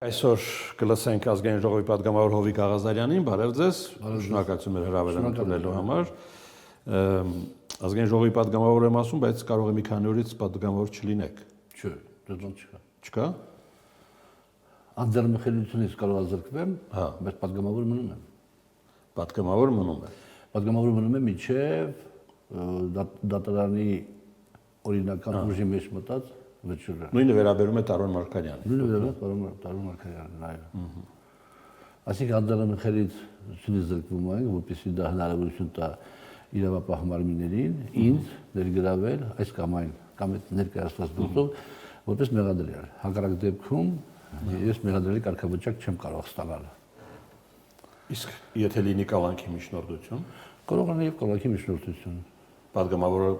Այսօր կլսենք ազգային ժողովի պատգամավոր Հովիկ Աղազարյանին, բարև ձեզ, շնորհակալություն մեր հրավերն ընդունելու համար։ Ազգային ժողովի պատգամավոր եմ ասում, բայց կարող է մի քանի օրից պատգամավոր չլինեք։ Չէ, դեռ չկա։ Չկա։ Անձեռնմխելիությունից կարող ազրկվեմ, բայց պատգամավոր մնում եմ։ Պատգամավոր մնում է։ Պատգամավոր մնում եմ մինչև դատարանի օրինական ուժի մեջ մտած վճիռը։ Նույնը վերաբերում է Տարոն Մարգարյանին։ Նույնը վերաբերում է Տարոն Մարգարյանին, այո։ Այսինքն անձեռնմխելիությունից զրկվում ենք, որպեսզի դա հնարավորություն տա իրավապահ մարմիններին ինձ ներգրավել այս կամ այն կամ այդ ներկայացված գործով որպես մեղադրյալ։ Հակառակ դեպքում ես մեղադրելի կարգավիճակ չեմ կարող ստանալ։ Իսկ եթե լինի կալանքի միջնորդություն, կարող է նաև կալանքի միջնորդություն։ Պատգամավորը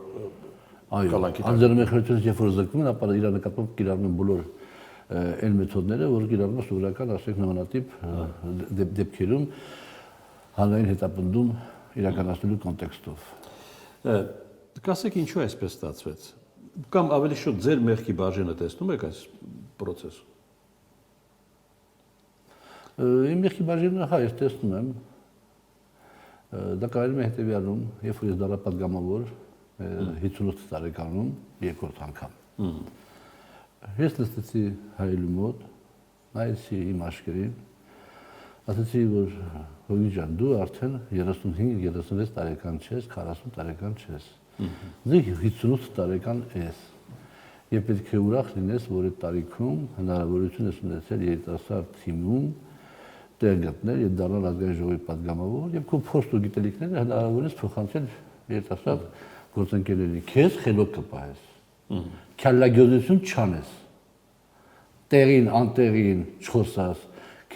Այո, անձեռնմխելիությունից երբ որ զրկվում են, ապա իր նկատմամբ կիրառում են բոլոր այն մեթոդները, որ կիրառում են սովորական, ասենք նմանատիպ դեպքերում հանրային հետապնդում իրականացնելու կոնտեքստով։ Կասեք ինչու այսպես ստացվեց։ Կամ ավելի շուտ ձեր մեղքի բաժինը տեսնում եք այս process-ում։ Իմ մեղքի բաժինը հա ես տեսնում եմ։ Դա կարելի է հետևյալում, երբ որ ես դառա պատգամավոր 58 տարեկանում երկրորդ անգամ։ Ես նստեցի հայելու մոտ, նայեցի իմ աշկերին, ասացի, որ Հովիկ ջան, դու արդեն 35-36 տարեկան չես, 40 տարեկան չես։ Դու 58 տարեկան ես։ Եվ պետք է ուրախ լինես, որ այդ տարիքում հնարավորություն ես ունեցել երիտասարդ թիմում տեղ գտնել եւ դառնալ ազգային ժողովի պատգամավոր եւ քո փորձ ու գիտելիքները հնարավորինս փոխանցել երիտասարդ գործընկերների քեզ խելոք կպահես։ Քյալագյոզություն չանես։ Տեղին, անտեղին չխոսաս,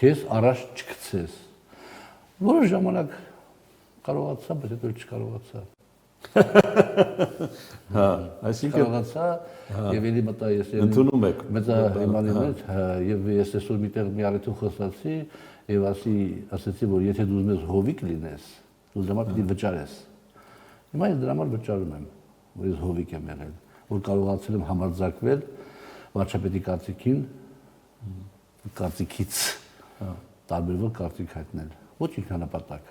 քեզ առաջ չգցես։ Որոշ ժամանակ կարողացա, բայց հետո չկարողացա։ Հա, այսինքն կարողացա եւ ելի մտա ես ընդունում եք։ Մեծ հիմանի մեջ եւ ես այսօր միտեղ մի առիթում խոսացի եւ ասացի, որ եթե դու ուզում ես Հովիկ լինես, դու դրա պետք է վճարես։ Հիմա ես դրա համար վճարում եմ, որ ես Հովիկ եմ եղել, որ կարողացել եմ համարձակվել վարչապետի կարծիքից տարբերվող կարծիք հայտնել, ոչ ինքնանպատակ։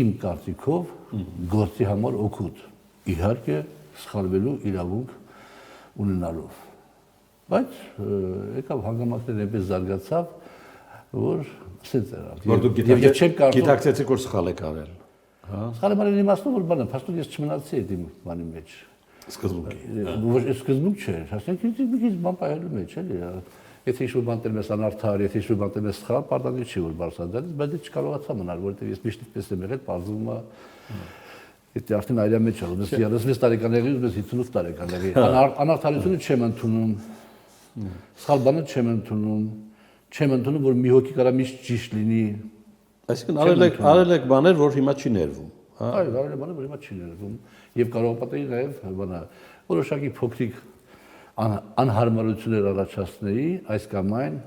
Իմ կարծիքով գործի համար օգուտ, իհարկե սխալվելու իրավունք ունենալով։ Բայց եկավ հանգամանքներն այնպես զարգացավ, որ սենց եղավ։ Որ դուք գիտակցեցիք, որ սխալ եք արել։ Սխալ եմ արել իմաստով, որ բանը, փաստորեն ես չմնացի այդ իմ բանի մեջ։ Սկզբունքի։ Սկզբունք չէր, ասենք ինձ մի քիչ բան պահելու մեջ էլի։ Եթե ինչ-որ բան տերում ես անարդար, եթե ինչ-որ բան տերում ես սխալ, պարտադիր չի որ բարձրացած, բայց դա չկարողացա մնալ, որովհետև ես միշտ այդպես եմ եղել, բարձվում է։ Եթե արդեն այլա մեջ ալու, ես 36 տարեկան եղի, ես 58 տարեկան եղի։ Անարդարությունը չեմ ընդունում։ Սխալ բանը չեմ ընդունում։ Չեմ ընդունում, որ մի հոգի կարա միշտ ճիշտ լինի։ Այսինքն արել եք բաներ, որ հիմա չի ներվում, հա։ Այո, արել եմ բաներ, որ հիմա չի ներվում։ Եվ կարող պատահի նաև բանը որոշակի փոքրիկ անհարմարություններ առաջացների այս կամ այն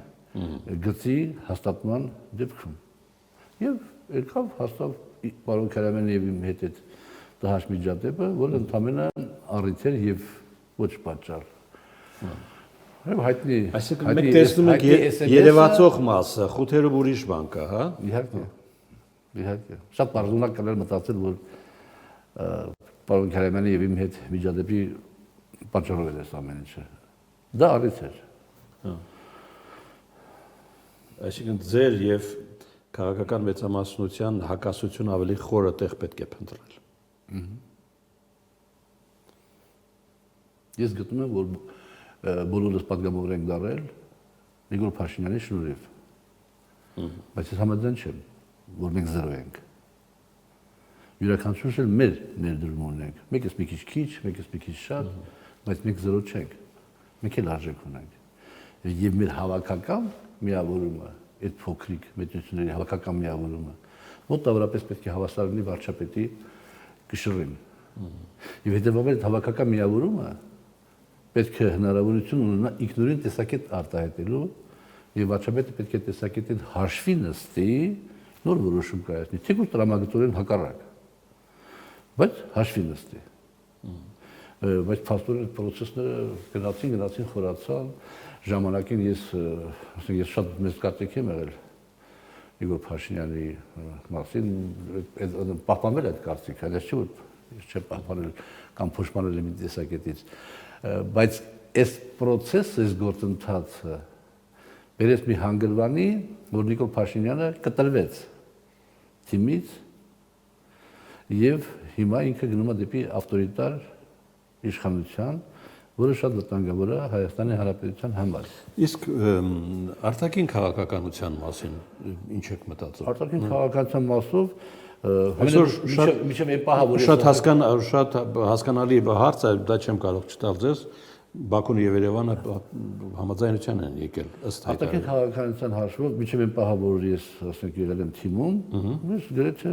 գծի հաստատման դեպքում։ Եվ եկավ հաստատ պարոն Քարամյանը եւ իմ հետ այդ դահաշ միջադեպը, որ ընդհանրապես առիթ էր եւ ոչ պատճառ։ Հայտնի։ Այսինքն մենք տեսնում ենք երևացող մասը, խութերով ուրիշ բան կա, հա։ Իհարկե։ Իհարկե։ Շատ բարձունակ կներ մտածել, որ պարոն Քարամյանը եւ իմ հետ միջադեպի պատճառով էր այս ամեն ինչը։ Դա առիթ էր։ Այսինքն ձեր եւ քաղաքական մեծամասնության հակասություն ավելի խորը տեղ պետք է փնտրել։ Ես գտնում եմ, որ բոլորս պատգամավոր ենք դառել Նիկոլ Փաշինյանի շնորհիվ։ Բայց ես համաձայն չեմ, որ մենք զրո ենք։ Յուրաքանչյուրս էլ մեր ներդրում ունենք։ Մեկս մի քիչ, մեկս մի քիչ շատ, բայց մենք զրո չենք։ Մենք էլ արժեք ունենք։ Եվ մեր հավաքական միավորումը, այդ փոքրիկ մեծությունների հավաքական միավորումը, մոտավորապես պետք է հավասար լինի վարչապետի կշռին։ Եվ հետևաբար հավաքական միավորումը պետք է հնարավորություն ունենա ինքնուրույն տեսակետ արտահայտելու եւ վարչապետը պետք է տեսակետին հաշվի նստի, նոր որոշում կայացնի, թեկուզ տրամագծորեն հակառակ, բայց հաշվի նստի։ Բայց փաստորեն այդ process-ները գնացին, խորացան, ժամանակին ես շատ մեծ կարծիք եմ եղել Իգոր Փաշինյանի մասին, պահպանվել այդ կարծիքը, այլ չէ որ չէ պահպանել կամ փոշմանել իմ տեսակետից, բայց այս process-ը, այս գործընթացը բերեց մի հանգրվանի, որ Նիկոլ Փաշինյանը կտրվեց թիմից եւ հիմա ինքը գնում է դեպի ավտորիտար իշխանության, որը շատ վտանգավոր է Հայաստանի Հանրապետության համար։ Իսկ արտաքին քաղաքականության մասին ինչ եք մտածում։ Արտաքին քաղաքականության մասով շատ հասկանալի հարց է, դա չեմ կարող չտալ ձեզ։ Բաքուն եւ Երևանը համաձայնության են եկել ըստ հայտարարության։ Արտաքին քաղաքականության հաշվով միջև այն պահը, որ ես ասենք եղել եմ թիմում, ես գրեթե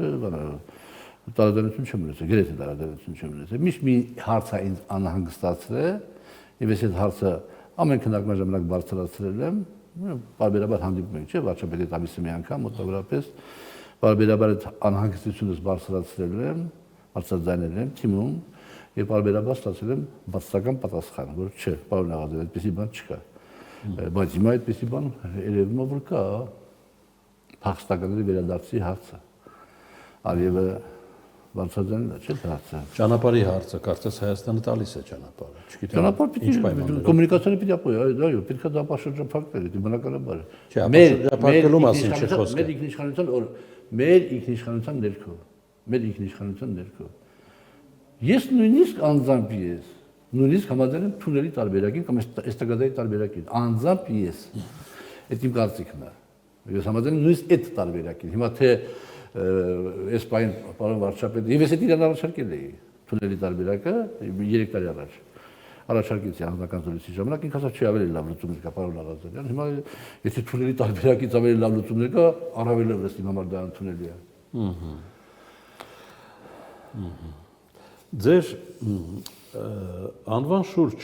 տարաձայնություն չեմ ունեցել, գրեթե տարաձայնություն չեմ ունեցել։ Միշտ մի հարց է ինձ անհանգստացրել, եւ ես այդ հարցը ամեն քննարկման ժամանակ բարձրացրել եմ, բարբերաբար հանդիպում ենք, չէ՞, վարչապետի տալիս մի անգամ մոտավորապես, բարբերաբար այդ անհանգստությունս բարձրացրել եմ, բարձրաձայնել եմ թիմում, եւ բարբերաբար ստացել եմ բացասական պատասխան, որ չէ, պարոն Աղազարյան, այդպեսի բան չկա։ Բայց հիմա այդպեսի բան երևում է, որ կա փախստականների վերադարձի հարցը։ Արևը բարձրաձայնել չէ՞ հարցը։ Ճանապարհի հարցը, կարծես Հայաստանը տալիս է ճանապարհը։ Չգիտեմ։ Ճանապարհ պիտի կոմունիկացիոն պիտի ապահովի, այո, պետք է դա ապաշրջափակել, դա բնականաբար է։ Չէ, ապաշրջափակելու մասին չի խոսքը։ Մեր ինքնիշխանության ներքո, մեր ինքնիշխանության ներքո։ Ես նույնիսկ անձամբ ես, նույնիսկ համաձայն եմ թունելի տարբերակին կամ էստակադայի տարբերակին, անձամբ ես, այդ իմ կարծիքն է։ Ես համաձայն եմ նույնիսկ այդ տարբերակին։ Հիմա թե այս պայն պարոն վարչապետը, եւ ես այդ իրան առաջարկել էի թունելի տարբերակը 3 տարի առաջ։ Առաջարկեցի անձնական զրույցի ժամանակ, ինքս ասա չի ավելի լավ լուծումներ կա պարոն Աղազարյան։ Հիմա եթե թունելի տարբերակից ավելի լավ լուծումներ կա, առավել եւս իմ համար դա ընդունելի է։ Ձեր անվան շուրջ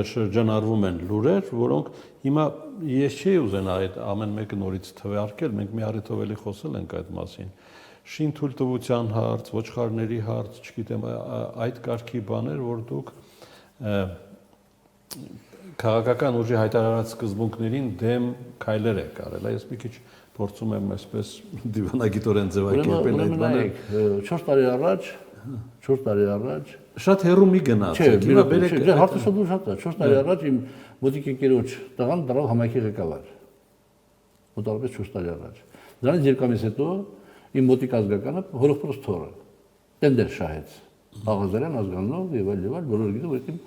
շրջանառվում են լուրեր, որոնք հիմա ես չի ուզենա այդ ամեն մեկը նորից թվարկել, մենք մի առիթով էլի խոսել ենք այդ մասին։ Շինթույլտվության հարց, ոչխարների հարց, չգիտեմ, այդ կարգի բաներ, որ դուք քաղաքական ուժի հայտարարած սկզբունքներին դեմ քայլեր եք արել։ Ես մի քիչ փորձում եմ այսպես դիվանագիտորեն ձևակերպել այդ բանը։ 4 տարի առաջ շատ հեռու մի գնացեք։ Չէ, բերեք հարցը շատ է։ 4 տարի առաջ իմ մոտիկ ընկերոջ տղան դրավ համայնքի ղեկավար։ Մոտավորապես 4 տարի առաջ։ Դրանից 2 ամիս հետո իմ մոտիկ ազգականը հորոխորոս թորը տենդեր շահեց։ Աղազարյան ազգանով եւ այլ, բոլորը գիտեն, որ իմ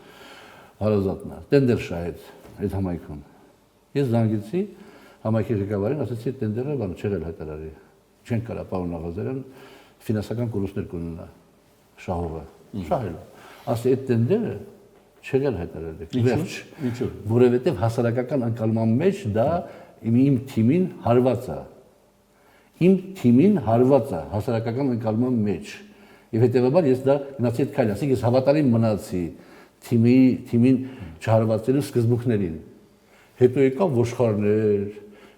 հարազատն է։ Տենդեր շահեց այդ համայնքում։ Ես զանգեցի համայնքի ղեկավարին, ասացի տենդերը բան չեղել հայտարարի։ Չեն կարա պարոն Աղազարյան ֆինանսական կորուստներ կունենա շահողը։ Շահել։ Ասի այդ տենդերը չեղել հայտարարել։ Վերջ։ Ինչու՞։ Որովհետեւ հասարակական անկալման մեջ դա իմ թիմին հարված է։ Իմ թիմին հարված է հասարակական անկալման մեջ։ Եվ հետեւաբար ես դա գնացի այդ քայլը, ասենք ես հավատարիմ մնացի թիմին չհարվածելու սկզբունքներին։ Հետո եկավ ոչխարներ,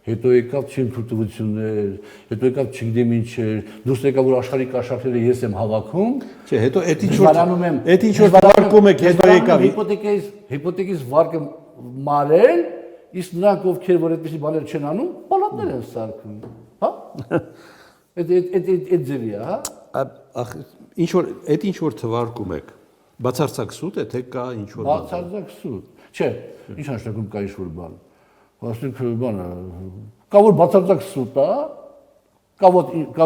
հետո եկավ շինթույլտվություններ, հետո եկավ չգիտեմ ինչեր, դուրս եկավ որ աշխարհի կաշառքները ես եմ հավաքում։ Չէ, հետո այդ ինչ որ վարկում եք, հետո եկավ հիպոթեկից վարկը մարել, իսկ նրանք ովքեր որ այդպեսի բաներ չեն անում, պալատներ են սարքում, հա։ Այդ ձևի է, հա։ Ինչ որ թվարկում եք, բացարձակ սուտ է, թե կա ինչ որ բան։ Բացարձակ սուտ։ Չէ, ինչ նշանակում կա ինչ որ բան։ Ասենք բանը, կա որ բացարձակ սուտ է, կա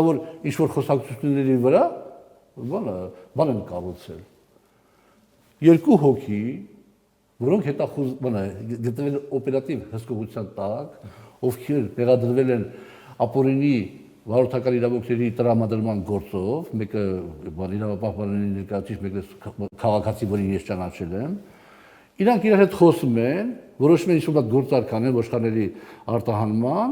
որ ինչ որ խոսակցությունների վրա, բան են կառուցել։ 2 հոգի, որոնք գտնվել են օպերատիվ հսկողության տակ, ովքեր տեղադրվել են ապօրինի վարորդական իրավունքների տրամադրման գործով, մեկը իրավապահպանների ներկայացուցիչ, մեկը քաղաքացի, որին ես ճանաչել եմ, իրանք իրար հետ խոսում են, որոշում են ինչ-որ գործարք անեն ոչխարների արտահանման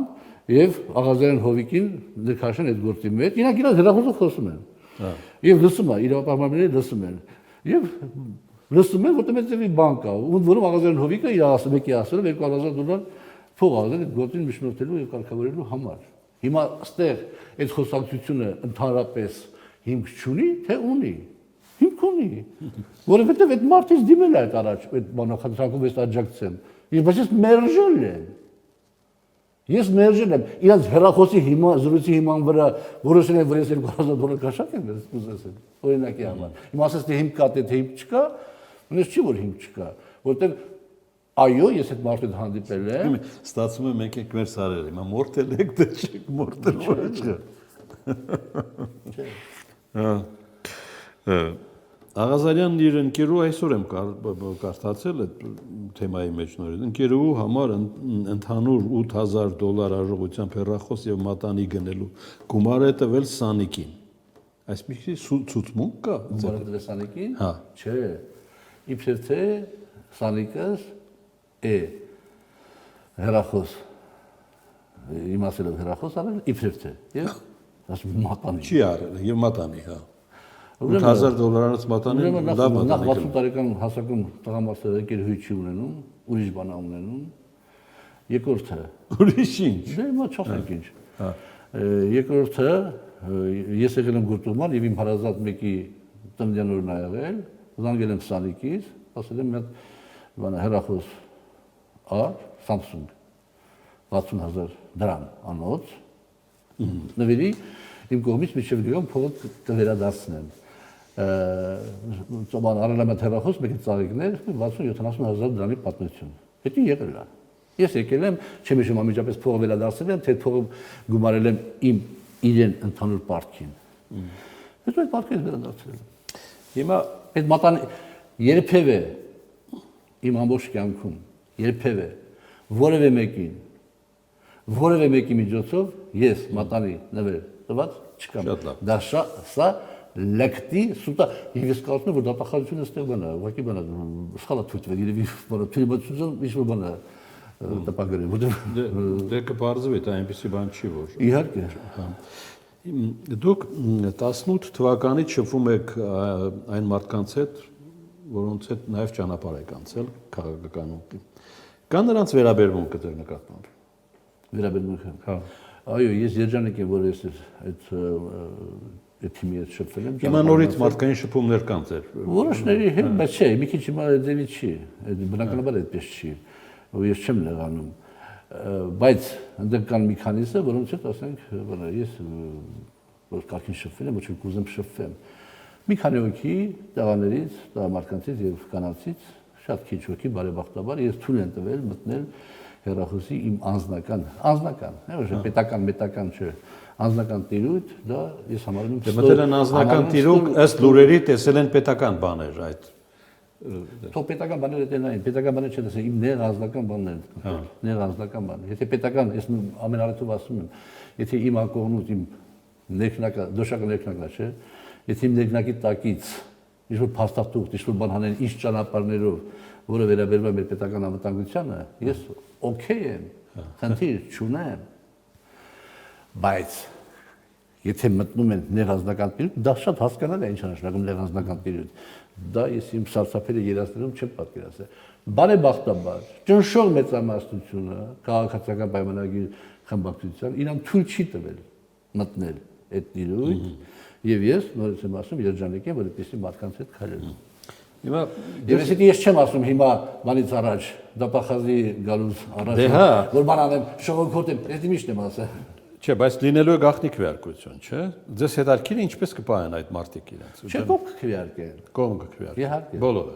եւ Աղազարյան Հովիկին ներկայացնեն այդ գործի մեջ, իրանք իրար հեռախոսով խոսում են։ Եվ լսում է, իրավապահպանները լսում են։ Եվ լսում են, որտեղ մեծ բան կա, որում Աղազարյան Հովիկը իր ասում եկի ասել $2,000 փող ազդել այդ գործին միջնորդելու եւ կարգավորելու համար։ Հիմա այստեղ այդ խոսակցությունը ընդհանրապես հիմք չունի, թե ունի։ Հիմք ունի։ Որովհետեւ այդ մարդից դիմել է այդ առաջ, այդ բանախնդրակով ես աջակցեմ։ Ես բայց մերժել եմ։ Ես մերժել եմ։ Իրանց հեռախոսի հիմա զրույցի հիման վրա որոշել եմ, որ ես $2,000 կաշակ եմ ուզեցել։ Օրինակի համար։ Հիմա ասես թե հիմք կա, թե հիմք չկա, ինձ չի որ հիմք չկա, որտեղ այո, ես այդ մարդու հետ հանդիպել եմ։ Ստացվում է մենք ենք մեր սարերը, հիմա մորթել եք, դե չեք մորթել ոչ։ Աղազարյանն իր ընկերու այսօր եմ կարդացել այդ թեմայի մեջ նորից։ Ընկերու համար ընդհանուր $8,000 արժողությամբ հեռախոս եւ մատանի գնելու գումար է տվել Սանիկին։ Այսպիսի ցուցմունք կա։ Գումարը տվել Սանիկին։ Հա։ Չէ։ Իբր թե Սանիկս է հեռախոս իմասելով հեռախոս արել իբր թե եւ ասում մատանի։ Չի արել եւ մատանի, հա։ $8,000 մատանի լավ մատանի։ Նախ 60 տարեկան հասակում տղամարդը եկել հույս չի ունենում, ուրիշ բան ունենում։ Երկրորդը ուրիշ ինչ։ Դե մա չասենք ինչ։ Հա։ Երկրորդը ես եկել եմ գործուղման եւ իմ հարազատ մեկի տնօրեն օրն ա եղել, զանգել եմ Սանիկից, ասել եմ մի հատ բան հեռախոս ար Samsung 60,000 անոց նվերի իմ կողմից միջև գյուղում փողը կվերադարձնեմ ծոման արելամա հեռախոս մեկ ծաղիկներ 60-70,000 պատմություն հետո եղել է ես եկել եմ չեմ հիշում ամիջապես փողը վերադարձել եմ թե փողը գումարել եմ իմ իրեն ընդհանուր պարտքին հետո այդ պարտքից վերադարձել եմ հիմա այդ մատան երբևէ իմ ամբողջ կյանքում երբևէ որևէ մեկի միջոցով ես մատանի նվեր տված չկամ։ Դա սա լեկտի սուտա ես կարծում եմ որ դատախազությունը ստեղ բանա, ուղղակի բանա սխալա թույթվել, երևի բանա թույլտվություն ինչ-որ բանա տպագրել, որտեղ դե կբարձվի, դա այնպեսի բան չի որ։ Իհարկե։ Դուք 18 թվականից շփվում եք այն մարդկանց հետ, որոնց հետ նաև ճանապարհ եք անցել քաղաքականում։ Կա նրանց վերաբերմունքը ձեր նկատմամբ։ Վերաբերմունքը։ Հա։ Այո, ես երջանիկ եմ, որ ես այդ թիմի հետ շփվել եմ։ Հիմա նորից մարդկային շփումներ կան ձեր։ Որոշների հետ, բայց չէ, մի քիչ հիմա ձևի չի, բնականաբար այդպես չի, որ ես չեմ լեղանում։ Բայց այնտեղ կան մի քանիսը, որոնց հետ ասենք, ես որ կարգին շփվել եմ, ոչ որ կուզեմ շփվեմ։ Մի քանի հոգի տղաներից, տղամարդկանցից եւ կանանցից շատ քիչ հոգի բարեբախտաբար ես թույլ եմ տվել մտնել հեռախոսի իմ անձնական, ոչ պետական, մետական չէ, անձնական տիրույթ, դա ես համարում եմ։ Դե մտել են անձնական տիրույթ, ըստ լուրերի տեսել են պետական բաներ այդ։ Թող պետական բաները տենային, պետական բաներ չէ, դասել իմ ներ անձնական բաններ, ներ անձնական բան։ Եթե պետական, ես ամեն առիթով ասում եմ, եթե իմ ակողնուց իմ ներքնակը, դոշակը ներքնակն է, չէ, եթե իմ ներքնակի տակից ինչ-որ փաստաթուղթ, ինչ-որ բան հանեն ինչ ճանապարհներով, որը վերաբերում է մեր պետական անվտանգությանը, ես օքեյ եմ, խնդիր չունեմ։ Բայց եթե մտնում են ներանձնական տիրույթ, դա շատ հասկանալի է ինչ նշանակում ներանձնական տիրույթ։ Դա ես իմ սարսափելի երազներում չեմ պատկերացրել։ Բարեբախտաբար, ճնշող մեծամասնությունը քաղաքացիական պայմանագիր խմբակցության իրան թույլ չի տվել մտնել այդ տիրույթ, եւ ես նորից եմ ասում երջանիկ եմ, որ այդպեսի մարդկանց հետ քայլելու։ Հիմա ես չեմ ասում հիմա բանից առաջ, դատախազի գալուց առաջ, որ բան անեմ, շողոքորտեմ, ես միշտ եմ ասել։ Չէ, բայց լինելու է գաղտնի քվեարկություն, չէ։ Ձեզ հետաքրքիր է ինչպես կպահեն այդ մարդիկ իրենց։ Չէ, կողմ կքվեարկեն։ Կողմ կքվեարկեն։ Իհարկե։ Բոլորը։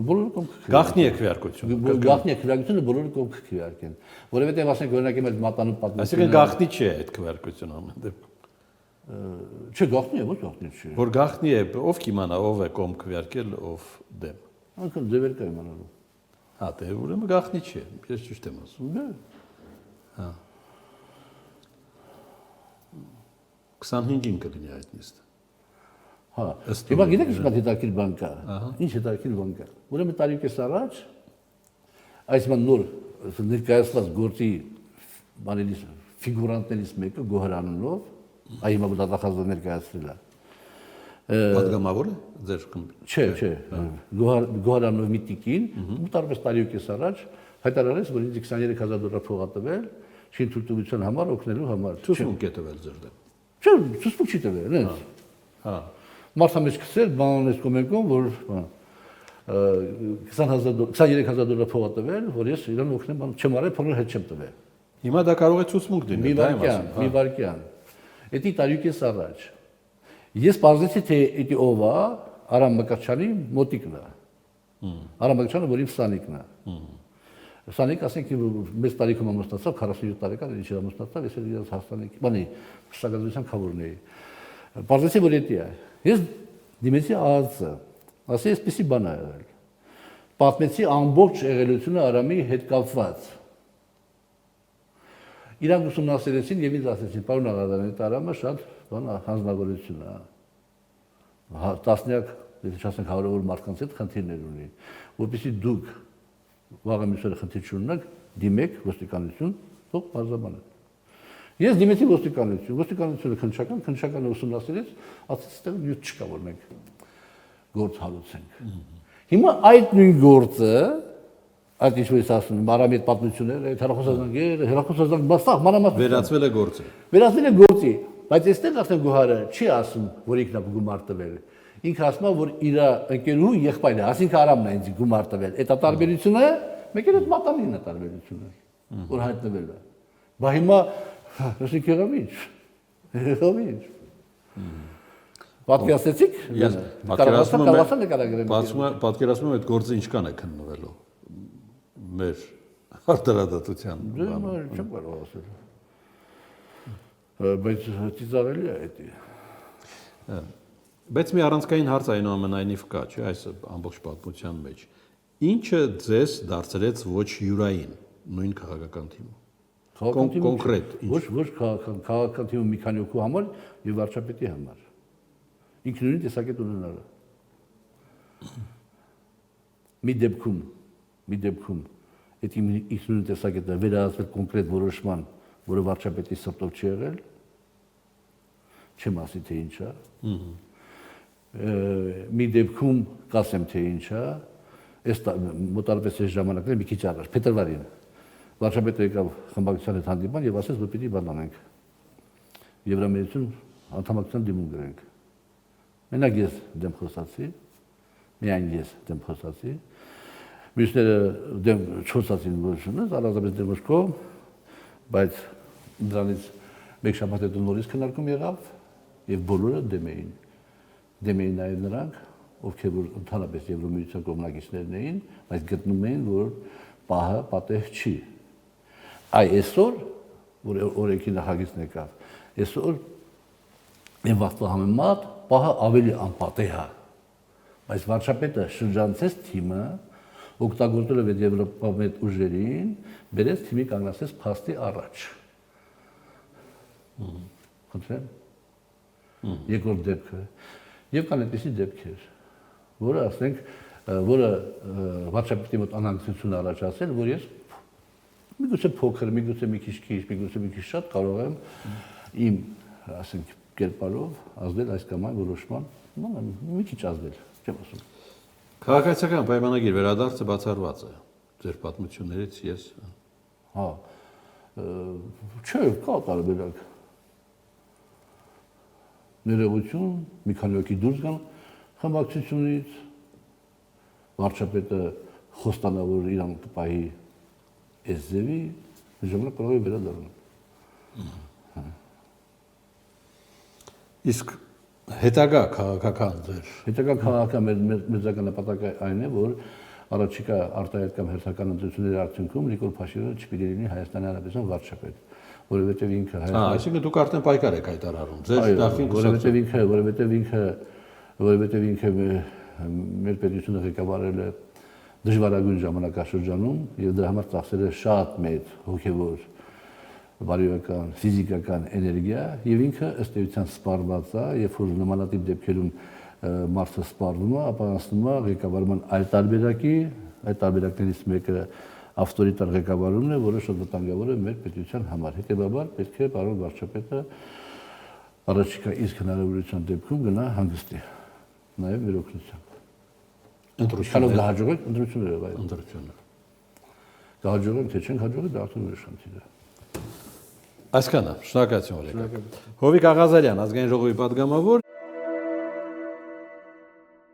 Բոլորը կողմ կքվեարկեն։ Գաղտնի է քվեարկությունը։ Գաղտնի է քվեարկությունը, բոլորը կողմ կքվեարկեն։ Որովհետեւ ասենք օրինակ իմ այդ մատանու պատմությունը։ Այսինքն գաղտնի չէ այդ քվեարկությունը ամեն դեպքում։ Չէ, գաղտնի է, ոչ գաղտնի չէ։ Որ գաղտնի է, ով կիմանա ով է կողմ քվեարկել, ով դեմ։ Անկամ ձևեր կա իմանալու։ Հա, դե ուրեմն գաղտնի չէ, ես ճիշտ եմ ասում։ Դե։ Հա։ 25-ին կլինի այդ նիստը։ Հա, հիմա գիտեք ինչ հետաքրքիր բան կա։ Ինչ հետաքրքիր բան կա։ Ուրեմն տարիքես առաջ այս նոր ներկայացված գործի բանելիս ֆիգուրանտներից մեկը Գոհարանով այ հիմա դատախազը ներկայացրել է։ Պատգամավոր է ձեր խմբի։ Չէ, Գոհարանով մի տիկին, տարբեր տարիքես առաջ հայտարարեց, որ ինձ $23,000 փող ա տվել, շին թույլտվության համար օգնելու համար։ Ցուսմունք է տվել ձեր դեմ։ Չէ, ցուսմունք չի տվել, հենց։ Հա։ Մարդը մեջ գցել, բանանես կոմենկոն, որ $23,000 փող տվել, որ ես իրան օգնեմ, չեմ արել, փողը հետ չեմ տվել։ Հիմա դա կարող է ցուցմունք դինել, մի վարքյան։ Էդի տարիքից առաջ։ Ես բարձեցի թե էդի ով է, Արամ Մկրտչյանի մոտիկն է։ Արամ Մկրտչյանը որ իմ սանիկն է։ Սանիկ ասենք մեծ տարիքում ամուսնացավ, 47 տարեկան ինչ ամուսնացավ, ես էլ իրաց հաստանիկ, բանի, շտակազության քավորն էի։ Բարձեցի որ էդի է։ Ես դիմեցի ԱԱԾ, ասի այսպեսի բան է եղել։ Պատմեցի ամբողջ եղելությունը Արամի հետ կապված։ Իրանք ուսումնասիրեցին եւ ինձ ասեցին, պարոն Աղազարյան, այդ Արամը շատ բան հանձնավորություն է։ Տասնյակ, եթե չասենք հարյուր մարդկանց հետ խնդիրներ ունի, որպեսզի դուք վաղը մյուսերը խնդիր չունենաք, դիմեք ոստիկանություն, թող բարձրաբանեն։ Ես դիմեցի ոստիկանությունը քննչականը ուսումնասիրեց, ասեց, այստեղ նյութ չկա, որ մենք գործ հալուցենք։ Հիմա այդ նույն գործը, այդ ինչ որ ես ասում եմ, Արամի այդ պատմությունները, այդ հեռախոսազանգ բաստաղ մանրամասն վերածվել է գործի։ Վերածվել է գործի, բայց այստեղ արդեն Գոհարը չի ասում, որ ինքն է գումար տվել։ Ինքը ասում է, որ իր ընկերուհու եղբայրն է, ասինքն Արամն է ինձ գումար տվել։ Այդ տարբերությունը, մեկ էլ այդ մատանին է տարբերությունը, որ հայտնվել է։ Բա հիմա ասենք եղավ ինչ։ Պատկերացրեցիք։ Պատկերացնում եմ այդ գործը ինչքան է քննվելու մեր արտարադատության։ Չեմ կարող ասել։ Բայց ծիծաղելի է դա։ Բայց մի առանցքային հարց այնուամենայնիվ կա, չէ՞, այս ամբողջ պատմության մեջ։ Ինչը ձեզ դարձրեց ոչ յուրային նույն քաղաքական թիմում։ Կոնկրետ։ Ոչ քաղաքական թիմում մի քանի օկու համար եւ վարչապետի համար։ Ինքնուրույն տեսակետ ունենալը։ Մի դեպքում այդ ինքնուրույն տեսակետը վերահասվել կոնկրետ որոշման, որը վարչապետի սրտով չի եղել, չեմ ասի թե ինչ է։ Մի դեպքում կասեմ թե ինչ է, այս մոտարպես այս ժամանակները մի քիչ առաջ, փետրվարին, վարչապետը եկավ խմբակցության հետ հանդիպան եւ ասեց, որ պիտի բան անենք։ Եվրամիություն անդամակցության դիմում գրենք։ Մենակ ես դեմ խոսացի, միայն ես դեմ խոսացի, մյուսները դեմ չխոսացին որոշումը, առանձնապես դեմ ոչքով, բայց դրանից մեկ շաբաթ հետո նորից քննարկում եղավ եւ բոլորը դեմ էին նաեւ նրանք, ովքեր որ ընդհանրապես Եվրամիության կողմնակիցներն էին, բայց գտնում էին, որ պահը պատեհ չի։ Այսօր, որ օրենքի նախագիծն եկավ, այսօր այն վաղվա համեմատ պահը ավելի անպատեհ է։ Բայց վարչապետը շրջանցեց թիմը, օգտագործելով այդ եվրոպամետ ուժերին, բերեց թիմի կանգնացրեց փաստի առաջ։ Խնդրեմ։ Երկրորդ դեպքը։ Եվ կան այդպիսի դեպքեր, որը ասենք, որը վարչապետի մոտ անհանգստություն առաջացել, որ ես միգուցե փոքր, միգուցե մի քիչ, միգուցե մի քիչ շատ կարող եմ իմ, ասենք, կերպարով ազդել այս կամ այն որոշման, մի քիչ ազդել, չեմ ասում։ Քաղաքացիական պայմանագիր վերադարձը բացառված է ձեր պատմություններից ես։ Հա։ Չէ, կա տարբերակ։ Ներողություն, մի քանի օքի դուրս գան խմբակցությունից, վարչապետը խոստանա, որ իրան կպահի այս ձևի, ժամանակ կարող է վերադառնալ։ Իսկ հետագա քաղաքական ձեր։ Հետագա քաղաքական մեծական նպատակը այն է, որ առաջիկա արտահայտ կամ հերթական ընտրությունների արդյունքում Նիկոլ Փաշինյանը չպիտի լինի Հայաստանի Հանրապետության վարչապետ, որովհետև ինքը այսինքն դուք արդեն պայքար եք հայտարարում։ Ձեր նախին որովհետև ինքը մեր պետությունը ղեկավարել է դժվարագույն ժամանակաշրջանում եւ դրա համար ծախսել է շատ մեծ հոգեվոր բարոյական, ֆիզիկական էներգիա եւ ինքը ըստ էության սպառված է, երբ որ նմանատիպ դեպքերում մարդը սպառվում է, ապա անցնում է ղեկավարման այլ տարբերակի, այդ տարբերակներից մեկը ավտորիտար ղեկավարումն է, որը շատ վտանգավոր է մեր պետության համար։ Հետևաբար պետք է պարոն վարչապետը առաջիկա իսկ հնարավորության դեպքում գնա հանգստի, նաեւ մեր օգնությամբ։ Ընտրությունները կհաջողենք ընտրությունները, այո, ընտրությունները։ Կհաջողենք, թե չենք հաջողի, դա արդեն ուրիշ խնդիր է։ Այսքանը, շնորհակալություն Հովիկ Աղազարյան, ազգային ժողովի պատգամավոր։